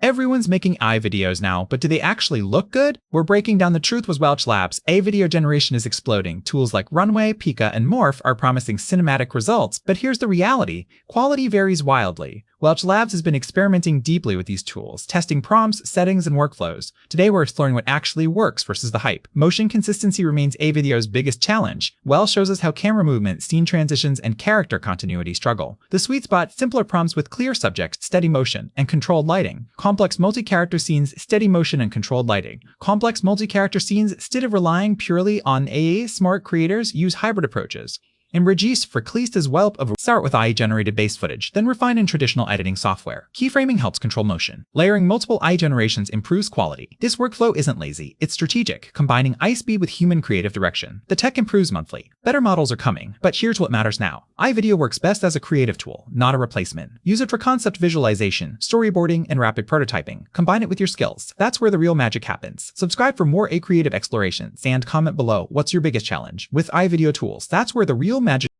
Everyone's making AI videos now, but do they actually look good? We're breaking down the truth with Welch Labs. AI video generation is exploding. Tools like Runway, Pika, and Morph are promising cinematic results, but here's the reality. Quality varies wildly. Welch Labs has been experimenting deeply with these tools, testing prompts, settings, and workflows. Today we're exploring what actually works versus the hype. Motion consistency remains AI video's biggest challenge. Welch shows us how camera movement, scene transitions, and character continuity struggle. The sweet spot: simpler prompts with clear subject, steady motion, and controlled lighting. Complex multi-character scenes, steady motion, and controlled lighting. Complex multi-character scenes, instead of relying purely on AI, smart creators use hybrid approaches. In Regis for Cleistas Whelp of start with AI-generated base footage, then refine in traditional editing software. Keyframing helps control motion. Layering multiple AI generations improves quality. This workflow isn't lazy, it's strategic, combining AI speed with human creative direction. The tech improves monthly. Better models are coming, but here's what matters now. AI video works best as a creative tool, not a replacement. Use it for concept visualization, storyboarding, and rapid prototyping. Combine it with your skills. That's where the real magic happens. Subscribe for more AI creative explorations and comment below what's your biggest challenge. With AI video tools, that's where the real magic